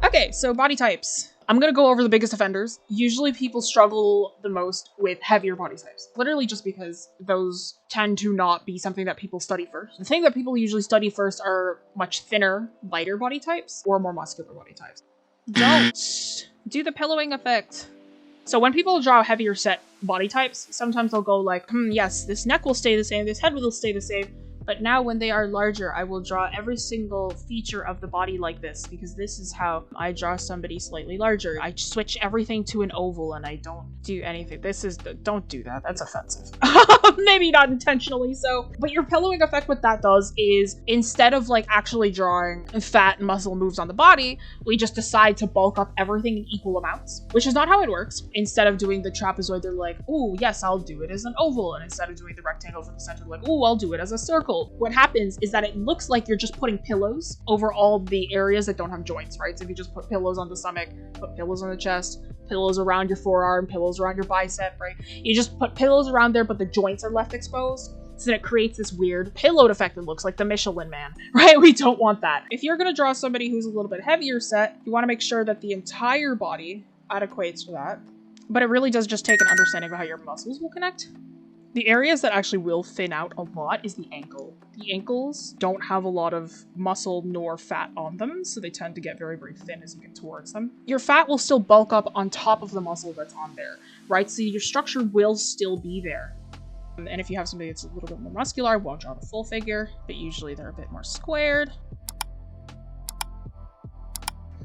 Okay, so body types. I'm gonna go over the biggest offenders. Usually people struggle the most with heavier body types, literally just because those tend to not be something that people study first. The thing that people usually study first are much thinner, lighter body types or more muscular body types. Don't do the pillowing effect. So when people draw heavier set body types, sometimes they'll go like, yes, this neck will stay the same, this head will stay the same. But now when they are larger, I will draw every single feature of the body like this, because this is how I draw somebody slightly larger. I switch everything to an oval and I don't do anything. Don't do that. That's offensive. Maybe not intentionally so. But your pillowing effect, what that does is instead of like actually drawing fat and muscle moves on the body, we just decide to bulk up everything in equal amounts, which is not how it works. Instead of doing the trapezoid, they're like, oh yes, I'll do it as an oval. And instead of doing the rectangle from the center, they're like, oh, I'll do it as a circle. What happens is that it looks like you're just putting pillows over all the areas that don't have joints, right? So if you just put pillows on the stomach, put pillows on the chest, pillows around your forearm, pillows around your bicep, right? You just put pillows around there, but the joints are left exposed. So that it creates this weird pillowed effect that looks like the Michelin Man, right? We don't want that. If you're gonna draw somebody who's a little bit heavier set, you wanna make sure that the entire body adequates for that. But it really does just take an understanding of how your muscles will connect. The areas that actually will thin out a lot is the ankle. The ankles don't have a lot of muscle nor fat on them, so they tend to get very, very thin as you get towards them. Your fat will still bulk up on top of the muscle that's on there, right? So your structure will still be there. And if you have somebody that's a little bit more muscular, I won't draw the full figure, but usually they're a bit more squared.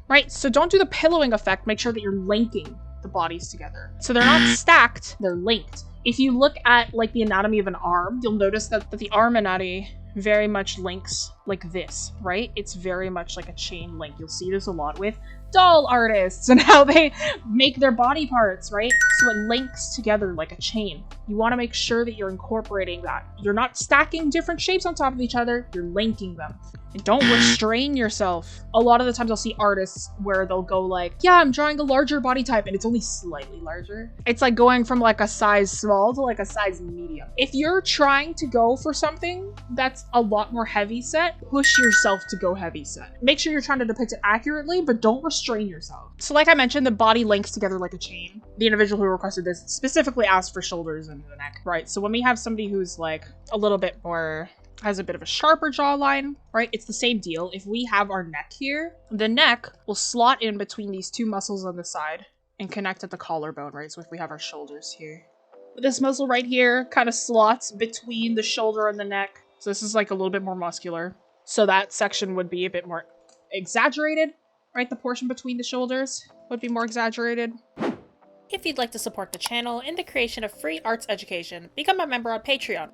Right, so don't do the pillowing effect. Make sure that you're linking the bodies together. So they're not stacked, they're linked. If you look at like the anatomy of an arm, you'll notice that the arm anatomy very much links like this, right? It's very much like a chain link. You'll see this a lot with doll artists and how they make their body parts, right? So it links together like a chain. You want to make sure that you're incorporating that. You're not stacking different shapes on top of each other, you're linking them. And don't restrain yourself. A lot of the times I'll see artists where they'll go like, yeah, I'm drawing a larger body type and it's only slightly larger. It's like going from like a size small to like a size medium. If you're trying to go for something that's a lot more heavy set, push yourself to go heavy set. Make sure you're trying to depict it accurately, but don't restrain yourself. So like I mentioned, the body links together like a chain. The individual who requested this specifically asked for shoulders and the neck, right? So when we have somebody who's like a little bit more, has a bit of a sharper jawline, right? It's the same deal. If we have our neck here, the neck will slot in between these two muscles on the side and connect at the collarbone, right? So if we have our shoulders here, this muscle right here kind of slots between the shoulder and the neck. So this is like a little bit more muscular. So that section would be a bit more exaggerated, right? The portion between the shoulders would be more exaggerated. If you'd like to support the channel and the creation of free arts education, become a member on Patreon.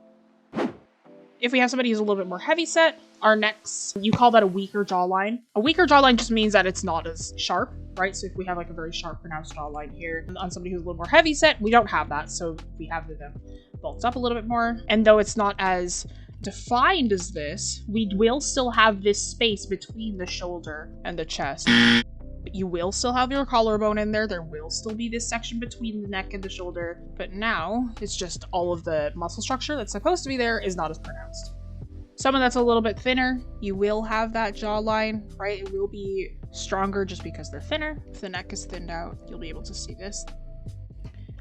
If we have somebody who's a little bit more heavy set, our necks, you call that a weaker jawline. A weaker jawline just means that it's not as sharp, right? So if we have like a very sharp pronounced jawline here on somebody who's a little more heavy set, we don't have that. So we have them bulked up a little bit more. And though it's not as defined as this, we will still have this space between the shoulder and the chest. You will still have your collarbone in there. There will still be this section between the neck and the shoulder, but now it's just all of the muscle structure that's supposed to be there is not as pronounced. Someone that's a little bit thinner, you will have that jawline, right? It will be stronger just because they're thinner. If the neck is thinned out, you'll be able to see this.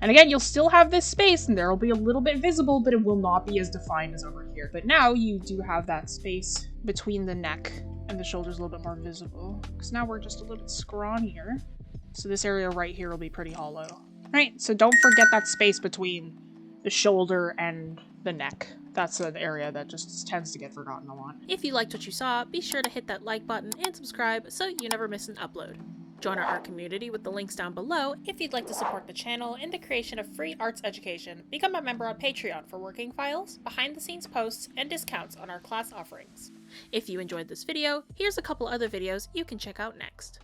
And again, you'll still have this space and there will be a little bit visible, but it will not be as defined as over here. But now you do have that space between the neck and the shoulder's a little bit more visible, because now we're just a little bit scrawnier. So this area right here will be pretty hollow. Right, so don't forget that space between the shoulder and the neck. That's an area that just tends to get forgotten a lot. If you liked what you saw, be sure to hit that like button and subscribe so you never miss an upload. Join our art community with the links down below if you'd like to support the channel and the creation of free arts education. Become a member on Patreon for working files, behind-the-scenes posts, and discounts on our class offerings. If you enjoyed this video, here's a couple other videos you can check out next.